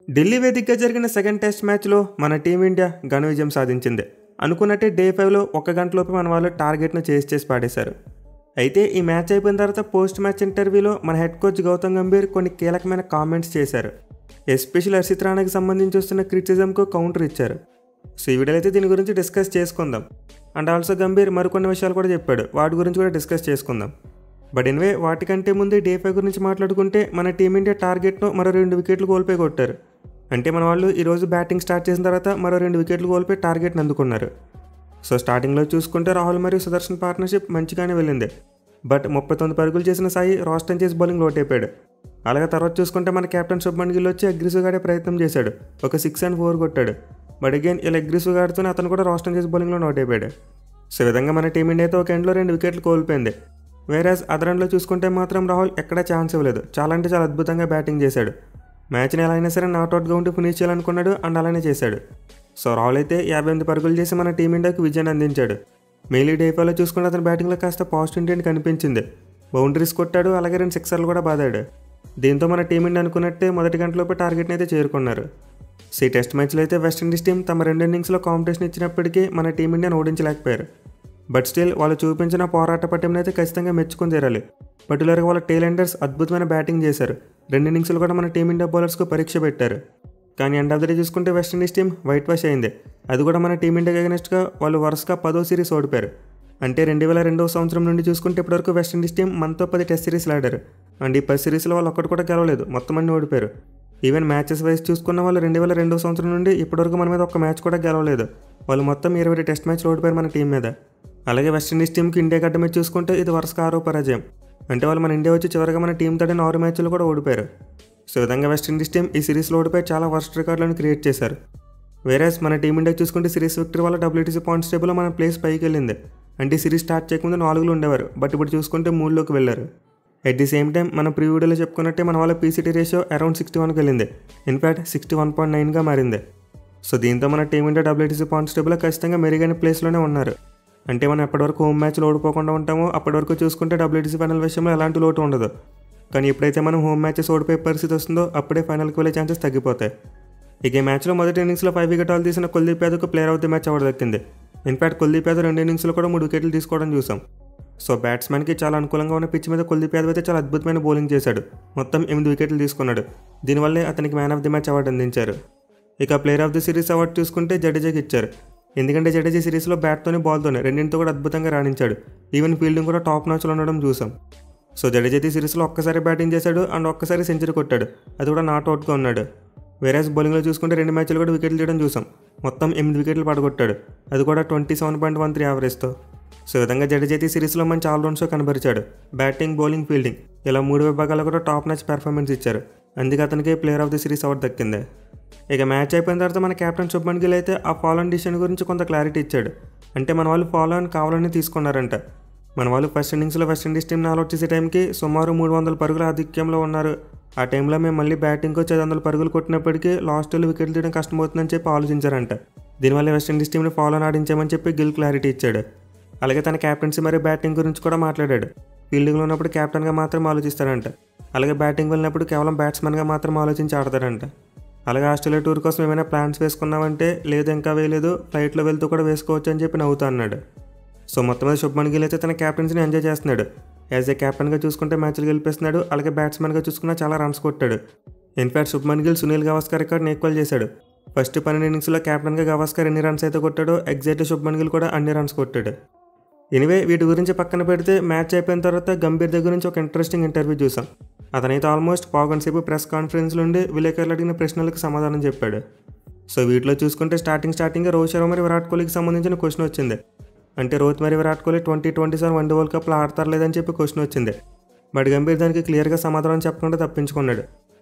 ఢిల్లీ వేదికగా జరిగిన second test మ్యాచ్లో మన టీమిండియా ఘన విజయం సాధించింది. అనుకున్నట్టే డే 5లో 1 గంటలోపు మన వాళ్ళు టార్గెట్ను చేసి పాడేశారు. అయితే ఈ మ్యాచ్ అయిపోయిన తర్వాత పోస్ట్ మ్యాచ్ ఇంటర్వ్యూలో మన హెడ్ కోచ్ గౌతమ్ గంభీర్ కొన్ని కీలకమైన కామెంట్స్ చేశారు. ఎస్పెషల్ హర్షిత్ రాణాకి సంబంధించి వస్తున్న క్రిటిసిజంకు కౌంటర్ ఇచ్చారు. సో ఈ వీడియోలో అయితే దీని గురించి డిస్కస్ చేసుకుందాం. అండ్ ఆల్సో గంభీర్ మరికొన్ని విషయాలు కూడా చెప్పాడు, వాటి గురించి కూడా డిస్కస్ చేసుకుందాం. బట్ ఎనివే వాటికంటే ముందు డే 5 గురించి మాట్లాడుకుంటే మన టీమిండియా టార్గెట్ను మరో 2 వికెట్లు కోల్పోయి కొట్టారు. అంటే మన వాళ్ళు ఈరోజు బ్యాటింగ్ స్టార్ట్ చేసిన తర్వాత మరో 2 వికెట్లు కోల్పోయి టార్గెట్ని అందుకున్నారు. సో స్టార్టింగ్లో చూసుకుంటే రాహుల్ మరియు సుదర్శన్ పార్ట్నర్షిప్ మంచిగానే వెళ్ళింది. బట్ 39 పరుగులు చేసిన సాయి రోస్టన్ చేసి బౌలింగ్ లోట్ అయిపోయాడు. అలాగే తర్వాత చూసుకుంటే మన కెప్టెన్ శుభ్మన్ గిల్ వచ్చి అగ్రెసివ్గా ఆడే ప్రయత్నం చేశాడు, ఒక 6 and 4 కొట్టాడు. బట్ అగైన్ ఇలా అగ్రెసివ్గా ఆడుతూనే అతను కూడా రోస్టన్ చేసి బౌలింగ్లో నోట్ అయిపోయాడు. సో ఈ విధంగా మన టీమిండియా అయితే ఒక ఎండ్లో 2 వికెట్లు కోల్పోయింది. వేరేస్ అదర్ ఎండ్లో చూసుకుంటే మాత్రం రాహుల్ ఎక్కడా ఛాన్స్ ఇవ్వలేదు, చాలా అద్భుతంగా బ్యాటింగ్ చేశాడు. మ్యాచ్ని ఎలా అయినా సరే నాట్అవుట్గా ఉండి ఫినిష్ చేయాలనుకున్నాడు అండ్ అలానే చేశాడు. సో రాహుల్ అయితే 58 పరుగులు చేసి మన టీమిండియాకు విజయాన్ని అందించాడు. మెయిలీ డే 5లో చూసుకుంటే అతని బ్యాటింగ్లో కాస్త పాజిటివ్ ఇంటెంట్ కనిపించింది. బౌండరీస్ కొట్టాడు, అలాగే 2 సిక్సర్లు కూడా బాదాడు. దీంతో మన టీమిండియా అనుకున్నట్టే మొదటి గంటలోపే టార్గెట్ని అయితే చేరుకున్నారు. సో ఈ టెస్ట్ మ్యాచ్లో అయితే వెస్టిండీస్ టీం తమ 2 ఇన్నింగ్స్లో కాంపిటీషన్ ఇచ్చినప్పటికీ మన టీమిండియాను ఓడించలేకపోయారు. బట్ స్టిల్ వాళ్ళు చూపించిన పోరాట పట్టింపుని అయితే ఖచ్చితంగా మెచ్చుకొని తీరాలి. పర్టికులర్గా వాళ్ళ టైలెండర్స్ అద్భుతమైన బ్యాటింగ్ చేశారు. 2 ఇన్నింగ్స్లు కూడా మన టీమిండియా బౌలర్స్కు పరీక్ష పెట్టారు. కానీ ఎండ్ ఆఫ్ ద డే చూసుకుంటే వెస్టిండీస్ టీం వైట్ వాష్ అయింది. అది కూడా మన టీమిండియాకి అగెన్స్ట్గా వాళ్ళు వరుసగా 10వ సిరీస్ ఓడిపోయారు. అంటే 2002వ సంవత్సరం నుండి చూసుకుంటే ఇప్పటివరకు వెస్టిండీస్ టీం మనతో 10 టెస్ట్ సిరీస్లు ఆడారు. అండ్ ఈ 10 సిరీస్లో వాళ్ళు ఒక్కటి కూడా గెలవలేదు, మొత్తం అన్ని ఓడిపోయారు. ఈవెన్ మ్యాచెస్ వైజ్ చూసుకున్న వాళ్ళు 2002వ సంవత్సరం నుండి ఇప్పటివరకు మన మీద ఒక్క మ్యాచ్ కూడా గెలవలేదు. వాళ్ళు మొత్తం 20 టెస్ట్ మ్యాచ్లు ఓడిపోయారు మన టీం మీద. అలాగే వెస్టిండీస్ టీంకి ఇండియా గడ్డ మీద చూసుకుంటే ఇది వరుసగా 6వ పరాజయం. అంటే వాళ్ళు మన ఇండియా వచ్చి చివరిగా మన టీం తోటి 6 మ్యాచ్లు కూడా ఓడిపోయారు. సో ఈ విధంగా వెస్టిండీస్ టీం ఈ సిరీస్లో ఓడిపోయి చాలా వర్స్ట్ రికార్డులను క్రియేట్ చేశారు. వేరేస్ మన టీమిండియా చూసుకుంటే సిరీస్ విక్టరీ వల్ల WTC పాయింట్స్ టేబుల్లో మన ప్లేస్ పైకి వెళ్ళింది. అంటే సిరీస్ స్టార్ట్ చేయకముందు 4లో ఉండేవారు, బట్ ఇప్పుడు చూసుకుంటే 3లోకి వెళ్ళారు. అట్ ది సేమ్ టైం మన ప్రీ వీడియోలో చెప్పుకున్నట్టే మన వాళ్ళ PCT రేషియో అరౌండ్ 61కి వెళ్ళింది. ఇన్ఫ్యాక్ట్ 61.9గా మారింది. సో దీంతో మన టీమిండియా WTC పాయింట్స్ టేబుల్లో ఖచ్చితంగా మెరుగైన ప్లేస్లోనే ఉన్నారు. అంటే మనం ఎప్పటివరకు హోమ్ మ్యాచ్లు ఓడిపోకుండా ఉంటామో అప్పటివరకు చూసుకుంటే WTC ఫైనల్ విషయంలో ఎలాంటి లోటు ఉండదు. కానీ ఎప్పుడైతే మనం హోమ్ మ్యాచెస్ ఓడిపోయే పరిస్థితి వస్తుందో అప్పుడే ఫైనల్కి వెళ్ళే ఛాన్సెస్ తగ్గిపోతాయి. ఇక ఈ మ్యాచ్లో మొదటి ఇన్నింగ్స్లో 5 వికెటాలు తీసిన కుల్దీప్ యాదవ్కు player of the match award దక్కింది. ఇన్ఫ్యాక్ట్ కుల్దీప్ యాదవ్ 2 ఇన్నింగ్స్లో కూడా 3 వికెట్లు తీసుకోవడం చూసాం. సో బ్యాట్స్మెన్కి చాలా అనుకూలంగా ఉన్న పిచ్ మీద కుల్దీప్ యాదవ్ అయితే చాలా అద్భుతమైన బౌలింగ్ చేశాడు, మొత్తం 8 వికెట్లు తీసుకున్నాడు. దీనివల్లే అతనికి man of the match award అందించారు. ఇక player of the series award చూసుకుంటే జడేజాకి ఇచ్చారు. ఎందుకంటే జడేజా సిరీస్లో బ్యాట్తోనే బాల్తోనే రెండింటితో కూడా అద్భుతంగా రాణించాడు. ఈవెన్ ఫీల్డింగ్ కూడా టాప్ నాచ్లో ఉండడం చూసాం. సో జడేజా సిరీస్లో ఒక్కసారి బ్యాటింగ్ చేశాడు అండ్ ఒక్కసారి సెంచరీ కొట్టాడు, అది కూడా నాట్అవుట్గా ఉన్నాడు. వేరేస్ బౌలింగ్లో చూసుకుంటే 2 మ్యాచ్లు కూడా వికెట్లు తీయడం చూసాం, మొత్తం 8 వికెట్లు పడగొట్టాడు, అది కూడా 27.13 యావరేజ్తో. సో ఈ విధంగా జడేజా సిరీస్లో మంచి ఆల్రౌండ్ షో కనబరిచాడు. బ్యాటింగ్, బౌలింగ్, ఫీల్డింగ్ ఇలా 3 విభాగాల్లో కూడా టాప్ మ్యాచ్ పెర్ఫార్మెన్స్ ఇచ్చారు. అందుకే అతనికి player of the series award దక్కింది. ఇక మ్యాచ్ అయిపోయిన తర్వాత మన కెప్టెన్ శుభ్మన్ గిల్ అయితే ఆ ఫాలో ఆన్ డిసిషన్ గురించి కొంత క్లారిటీ ఇచ్చాడు. అంటే మన వాళ్ళు ఫాలో ఆన్ కావాలని తీసుకున్నారంట. మన వాళ్ళు ఫస్ట్ ఇన్నింగ్స్లో వెస్టిండీస్ టీంని ఆల్అౌట్ చేసే టైంకి సుమారు 300 పరుగుల ఆధిక్యంలో ఉన్నారు. ఆ టైంలో మేము మళ్ళీ బ్యాటింగ్కి వచ్చి 500 పరుగులు కొట్టినప్పటికీ లాస్ట్ వికెట్లు తీయడం కష్టమవుతుందని చెప్పి ఆలోచించారంట. దీనివల్ల వెస్టిండీస్ టీంని ఫాలో ఆన్ ఆడించామని చెప్పి గిల్ క్లారిటీ ఇచ్చాడు. అలాగే తన క్యాప్టెన్సీ మరియు బ్యాటింగ్ గురించి కూడా మాట్లాడాడు. ఫీల్డింగ్లో ఉన్నప్పుడు క్యాప్టెన్గా మాత్రం ఆలోచిస్తాడంట. అలాగే బ్యాటింగ్ వెళ్ళినప్పుడు కేవలం బ్యాట్స్మెన్గా మాత్రం ఆలోచించి ఆడతాడంట. అలాగే ఆస్ట్రేలియా టూర్ కోసం ఏమైనా ప్లాన్స్ వేసుకున్నామంటే లేదు ఇంకా వేయలేదు, ఫ్లైట్లో వెళ్తూ కూడా వేసుకోవచ్చు అని చెప్పి నవ్వుతా అన్నాడు. సో మొత్తం మీద శుభ్మన్ గిల్ అయితే తన క్యాప్టెన్సీని ఎంజాయ్ చేస్తున్నాడు. యాజ్ ఏ క్యాప్టెన్గా చూసుకుంటే మ్యాచ్లు గెలిపిస్తున్నాడు, అలాగే బ్యాట్స్మెన్గా చూసుకున్న చాలా రన్స్ కొట్టాడు. ఇన్ఫ్యాక్ట్ శుభ్మన్ గిల్ సునీల్ గవాస్కర్ రికార్డ్ని ఈక్వల్ చేశాడు. ఫస్ట్ 12 ఇన్నింగ్స్లో క్యాప్టెన్గా గవాస్కర్ ఎన్ని రన్స్ అయితే కొట్టాడో ఎగ్జాక్ట్లీ శుభ్మన్ గిల్ కూడా అన్ని రన్స్ కొట్టాడు. ఎనివే వీటి గురించి పక్కన పెడితే మ్యాచ్ అయిపోయిన తర్వాత గంభీర్ దగ్గర నుంచి ఒక ఇంట్రెస్టింగ్ ఇంటర్వ్యూ చూసాం. అతనైతే ఆల్మోస్ట్ పావుగంట సేపు ప్రెస్ కాన్ఫరెన్స్ నుండి విలేకరులు అడిగిన ప్రశ్నలకు సమాధానం చెప్పాడు. సో వీటిలో చూసుకుంటే స్టార్టింగ్ రోహిత్ శర్మ మరియు విరాట్ కోహ్లీకి సంబంధించిన క్వశ్చన్ వచ్చింది. అంటే రోహిత్ మరియు విరాట్ కోహ్లీ 2027 వన్డే వరల్డ్ కప్లో ఆడతారు లేదని చెప్పి క్వశ్చన్ వచ్చింది. బట్ గంభీర్ దానికి క్లియర్గా సమాధానం చెప్పకుండా తప్పించుకున్నాడు.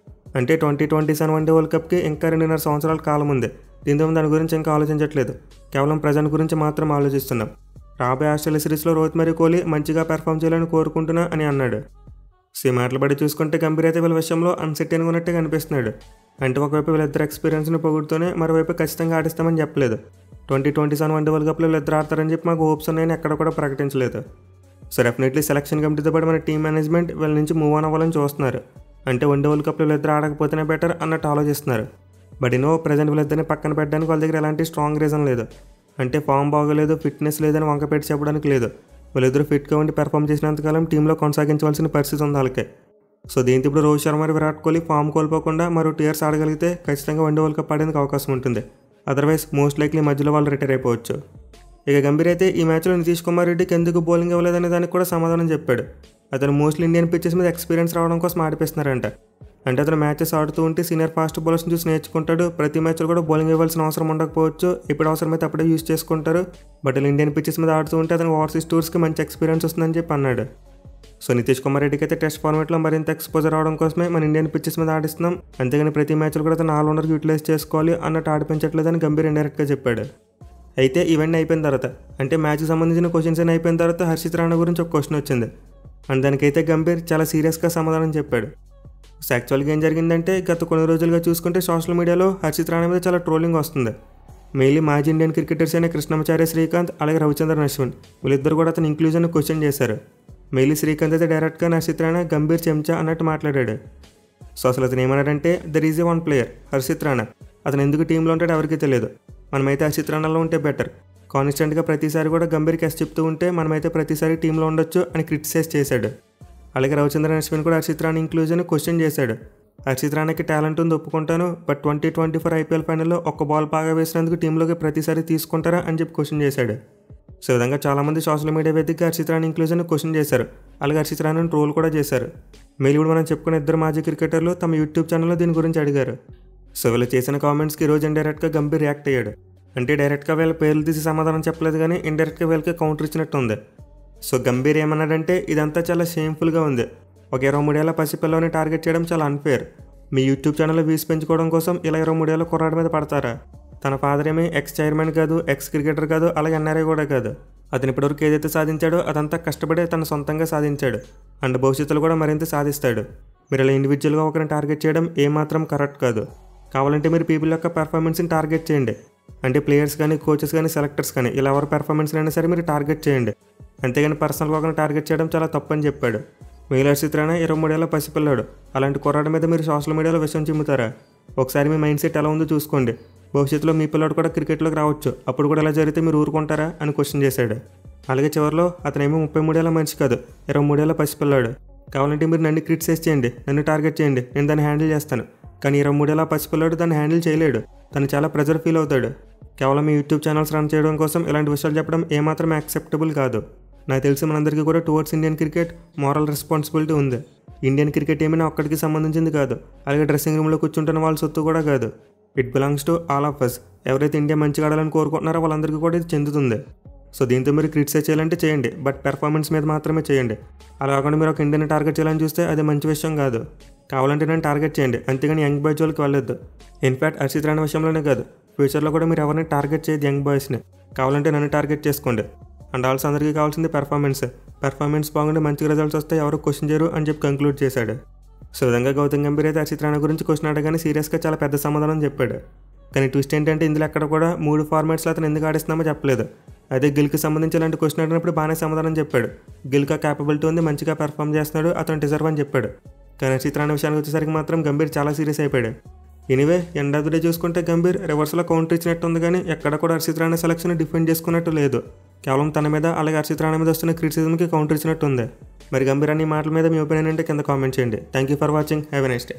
అంటే 2027 వన్డే వరల్డ్ కప్కి ఇంకా 2.5 సంవత్సరాల కాలం ఉంది. దీంతో దాని గురించి ఇంకా ఆలోచించట్లేదు, కేవలం ప్రజెంట్ గురించి మాత్రం ఆలోచిస్తున్నాం. రాబోయే ఆస్ట్రేలియా సిరీస్లో రోహిత్ మరియు కోహ్లీ మంచిగా పెర్ఫామ్ చేయాలని కోరుకుంటున్నా అని అన్నాడు. సో మాటలు బట్టి చూసుకుంటే గంభీర్ అయితే వీళ్ళ విషయంలో అన్సర్టైన్గా ఉన్నట్టే కనిపిస్తున్నాడు. అంటే ఒకవైపు వీళ్ళిద్దరు ఎక్స్పీరియన్స్ని పొగుడుతూనే మరోవైపు ఖచ్చితంగా ఆడిస్తామని చెప్పలేదు. 2027 వన్డే వరల్డ్ కప్లో వీళ్ళిద్దరు ఆడతారని చెప్పి మాకు హోప్స్ ఉన్నాయని ఎక్కడ కూడా ప్రకటించలేదు. సో డెఫినెట్లీ సెలక్షన్ కమిటీతో పాటు మన టీం మేనేజ్మెంట్ వీళ్ళ నుంచి మూవ్ ఆన్ అవ్వాలని చూస్తున్నారు. అంటే వన్డే వరల్డ్ కప్లో వీళ్ళిద్దరు ఆడకపోతేనే బెటర్ అన్నట్టు ఆలోచిస్తున్నారు. బట్ ప్రజెంట్ వీళ్ళిద్దరిని పక్కన పెట్టడానికి వాళ్ళ దగ్గర ఎలాంటి స్ట్రాంగ్ రీజన్ లేదు. అంటే ఫామ్ బాగోలేదు, ఫిట్నెస్ లేదని వంక పెట్టి చెప్పడానికి లేదు. వీళ్ళిద్దరూ ఫిట్గా ఉండి పెర్ఫామ్ చేసినంతకాలం టీంలో కొనసాగించవలసిన పరిస్థితి ఉంది వాళ్ళకి. సో దీంతో ఇప్పుడు రోహిత్ శర్మ, విరాట్ కోహ్లీ ఫామ్ కోల్పోకుండా మరో 2 years ఆడగలిగితే ఖచ్చితంగా వన్డే వరల్డ్ కప్ ఆడేందుకు అవకాశం ఉంటుంది. అదర్వైజ్ మోస్ట్ లైక్లీ మధ్యలో వాళ్ళు రిటైర్ అయిపోవచ్చు. ఇక గంభీర్ అయితే ఈ మ్యాచ్లో నితీష్ కుమార్ రెడ్డికి ఎందుకు బౌలింగ్ ఇవ్వలేదనే దానికి కూడా సమాధానం చెప్పాడు. అతను మోస్ట్లీ ఇండియన్ పిచ్చెస్ మీద ఎక్స్పీరియన్స్ రావడం కోసం ఆడిపిస్తున్నారంట. అంటే అతను మ్యాచెస్ ఆడుతూ ఉంటే సీనియర్ ఫాస్ట్ బౌలర్స్ని చూసి నేర్చుకుంటాడు. ప్రతి మ్యాచ్లో కూడా బౌలింగ్ ఇవ్వాల్సిన అవసరం ఉండకపోవచ్చు, ఇప్పుడు అవసరమైతే అప్పుడే యూజ్ చేసుకుంటారు. బట్ ఇండియన్ పిచ్చెస్ మీద ఆడుతూ ఉంటే అతను ఓవర్సీస్ టూర్స్కి మంచి ఎక్స్పీరియన్స్ వస్తుందని చెప్పి అన్నాడు. సో నితీష్ కుమార్ రెడ్డికి అయితే టెస్ట్ ఫార్మాట్లో మరింత ఎక్స్పోజర్ అవడం కోసమే మన ఇండియన్ పిచ్చెస్ మీద ఆడిస్తున్నాం, అంతేగాని ప్రతి మ్యాచ్లో కూడా అతను ఆల్రౌండర్కి యూటిలైజ్ చేసుకోవాలి అన్నట్టు ఆడిపించట్లేదని గంభీర్ ఇండైరెక్ట్గా చెప్పాడు. అయితే ఇవన్నీ అయిపోయిన తర్వాత, అంటే మ్యాచ్కి సంబంధించిన క్వశ్చన్స్ అన్నీ అయిపోయిన తర్వాత హర్షిత్ రాణా గురించి ఒక క్వశ్చన్ వచ్చింది. అండ్ దానికైతే గంభీర్ చాలా సీరియస్గా సమాధానం చెప్పాడు. సో యాక్చువల్గా ఏం జరిగిందంటే, గత కొన్ని రోజులుగా చూసుకుంటే సోషల్ మీడియాలో హర్షిత్ రాణా మీద చాలా ట్రోలింగ్ వస్తుంది. మెయిన్లీ మాజీ ఇండియన్ క్రికెటర్స్ అయిన కృష్ణమాచార్య శ్రీకాంత్, అలాగే రవిచంద్రన్ అశ్విన్ వీళ్ళిద్దరు కూడా అతను ఇంక్లూజన్ క్వశ్చన్ చేశారు. మెయిన్లీ శ్రీకాంత్ అయితే డైరెక్ట్గా హర్షిత్ రాణా గంభీర్ చెంచా అన్నట్టు మాట్లాడాడు. సో అసలు అతను ఏమన్నాడంటే, there is a one player Harshit Rana, అతను ఎందుకు టీంలో ఉంటాడో ఎవరికీ తెలియదు, మనమైతే హర్షిత్ రాణాలో ఉంటే బెటర్, కాన్స్టెంట్గా ప్రతిసారి కూడా గంభీర్కి ఎస్ చెప్తూ ఉంటే మనమైతే ప్రతిసారి టీంలో ఉండొచ్చు అని క్రిటిసైజ్ చేశాడు. అలాగే రవిచంద్రన్ అశ్విన్ కూడా హర్షిత్ రాణా ఇంక్లూజన్ క్వశ్చన్ చేశాడు. హర్షిత్ రాణాకి టాలెంట్ ఉంది ఒప్పుకుంటాను, బట్ 2024 IPL ఫైనల్లో ఒక్క బాల్ బాగా వేసినందుకు టీంలోకి ప్రతిసారి తీసుకుంటారా అని చెప్పి క్వశ్చన్ చేశాడు. సో విధంగా చాలామంది సోషల్ మీడియా వేదికగా హర్షిత్ రాణా ఇంక్లూజన్ క్వశ్చన్ చేశారు. అలాగే హర్షిత్ రాణాని ట్రోల్ కూడా చేశారు. మెయిల్ కూడా మనం చెప్పుకున్న 2 మాజీ క్రికెటర్లు తమ యూట్యూబ్ ఛానల్లో దీని గురించి అడిగారు. సో వీళ్ళు చేసిన కామెంట్స్కి ఈరోజు ఇండైరెక్ట్గా గంభీర్ రియాక్ట్ అయ్యాడు. అంటే డైరెక్ట్గా వీళ్ళ పేర్లు తీసి సమాధానం చెప్పలేదు, కానీ ఇండైరెక్ట్గా వీళ్ళకి కౌంటర్ ఇచ్చినట్టు ఉంది. సో గంభీర్ ఏమన్నాడంటే, ఇదంతా చాలా షేమ్ఫుల్గా ఉంది, ఒక 23 ఏళ్ల పసిపిల్లని టార్గెట్ చేయడం చాలా అన్ఫేర్. మీ యూట్యూబ్ ఛానల్లో వ్యూస్ పెంచుకోవడం కోసం ఇలా 23 ఏళ్ల కుర్రాడి మీద పడతారా? తన ఫాదర్ ఏమీ ఎక్స్ చైర్మన్ కాదు, ఎక్స్ క్రికెటర్ కాదు, అలాగే ఎన్ఆర్ఐ కూడా కాదు. అతను ఇప్పటివరకు ఏదైతే సాధించాడో అదంతా కష్టపడే తన సొంతంగా సాధించాడు, అండ్ భవిష్యత్తులో కూడా మరింత సాధిస్తాడు. మీరు ఇలా ఇండివిజువల్గా ఒకరిని టార్గెట్ చేయడం ఏమాత్రం కరెక్ట్ కాదు. కావాలంటే మీరు పీపుల్ యొక్క పెర్ఫార్మెన్స్ని టార్గెట్ చేయండి. అంటే ప్లేయర్స్ కానీ, కోచెస్ కానీ, సెలెక్టర్స్ కానీ, ఇలా ఎవరి పెర్ఫార్మెన్స్ అయినా సరే మీరు టార్గెట్ చేయండి, అంతేగాని పర్సనల్గా ఒకరిని టార్గెట్ చేయడం చాలా తప్పని చెప్పాడు. మెయిల్ హర్షిత్ రాణా 23 ఏళ్ల పసిపిల్లాడు, అలాంటి కుర్రాడి మీద మీరు సోషల్ మీడియాలో విషయం చిమ్ముతారా? ఒకసారి మీ మైండ్ సెట్ ఎలా ఉందో చూసుకోండి. భవిష్యత్తులో మీ పిల్లాడు కూడా క్రికెట్లోకి రావచ్చు, అప్పుడు కూడా ఇలా జరిగితే మీరు ఊరుకుంటారా అని క్వశ్చన్ చేశాడు. అలాగే చివరిలో అతనేమో 33 ఏళ్ల మనిషి కాదు, 23 ఏళ్ల పసిపిల్లాడు. కావాలంటే మీరు నన్ను క్రిటిసైజ్ చేయండి, నన్ను టార్గెట్ చేయండి, నేను దాన్ని హ్యాండిల్ చేస్తాను, కానీ 23 ఏళ్ల పసిపిల్లాడు దాన్ని హ్యాండిల్ చేయలేడు, తను చాలా ప్రెజర్ ఫీల్ అవుతాడు. కేవలం మీ యూట్యూబ్ ఛానల్స్ రన్ చేయడం కోసం ఇలాంటి విషయాలు చెప్పడం ఏమాత్రం యాక్సెప్టబుల్ కాదు. నాకు తెలిసి మనందరికీ కూడా towards Indian cricket moral responsibility ఉంది. ఇండియన్ క్రికెట్ ఏమైనా ఒక్కడికి సంబంధించింది కాదు, అలాగే డ్రెస్సింగ్ రూమ్లో కూర్చుంటున్న వాళ్ళ సొత్తు కూడా కాదు. It belongs to all of us. ఎవరైతే ఇండియా మంచిగా ఆడాలని కోరుకుంటున్నారో వాళ్ళందరికీ కూడా ఇది చెందుతుంది. సో దీంతో మీరు క్రిటిసైజ్ చేయాలంటే చేయండి, బట్ పెర్ఫార్మెన్స్ మీద మాత్రమే చేయండి. అలా కాకుండా మీరు ఒక ఇండియన్ టార్గెట్ చేయాలని చూస్తే అది మంచి విషయం కాదు. కావాలంటే నేను టార్గెట్ చేయండి, అంతేగాని యంగ్ బాయ్స్ వాళ్ళకి వెళ్ళొద్దు. ఇన్ఫ్యాక్ట్ హర్షిత్ రాణా విషయంలోనే కాదు, ఫ్యూచర్లో కూడా మీరు ఎవరిని టార్గెట్ చేయదు యంగ్ బాయ్స్ని. కావాలంటే నన్ను టార్గెట్ చేసుకోండి. అండ్ ఆల్సో అందరికీ కావాల్సింది పెర్ఫార్మెన్స్ బాగుండి మంచి రిజల్ట్స్ వస్తే ఎవరు క్వశ్చన్ చేయరు అని చెప్పి కంక్లూడ్ చేశాడు. సో విధంగా గౌతమ్ గంభీర్ అయితే హర్షిత్ రాణా గురించి క్వశ్చన్ అడగానే సీరియస్గా చాలా పెద్ద సమాధానం చెప్పాడు. కానీ ట్విస్ట్ ఏంటంటే, ఇందులో ఎక్కడ కూడా 3 ఫార్మాట్స్లో అతను ఎందుకు ఆడిస్తున్నామో చెప్పలేదు. అదే గిల్కి సంబంధించి ఇలాంటి క్వశ్చన్ అడిగినప్పుడు బాగానే సమాధానం చెప్పాడు. గిల్కి క్యాపబిలిటీ ఉంది, మంచిగా పెర్ఫామ్ చేస్తున్నాడు, అతను డిజర్వ్ అని చెప్పాడు. కానీ హర్షిత్ రాణా విషయానికి వచ్చేసరికి మాత్రం గంభీర్ చాలా సీరియస్ అయిపోయాడు. Anyway end of the day చూసుకుంటే గంభీర్ రివర్స్లో కౌంటర్ ఇచ్చినట్టు ఉంది, కానీ ఎక్కడ కూడా హర్షిత్ రాణా సెలక్షన్ డిఫెండ్ చేసుకున్నట్టు లేదు. కేవలం తన మీద అలాగే హర్షిత్ రాణా మీద వస్తున్న క్రిటిసిజంకి కౌంటర్ ఇచ్చినట్టు ఉంది. మరి గంభీర్ అన్ని మాటల మీద మీ ఒపీనియన్ అంటే కింద కామెంట్ చేయండి. Thank you for watching. Have a nice day.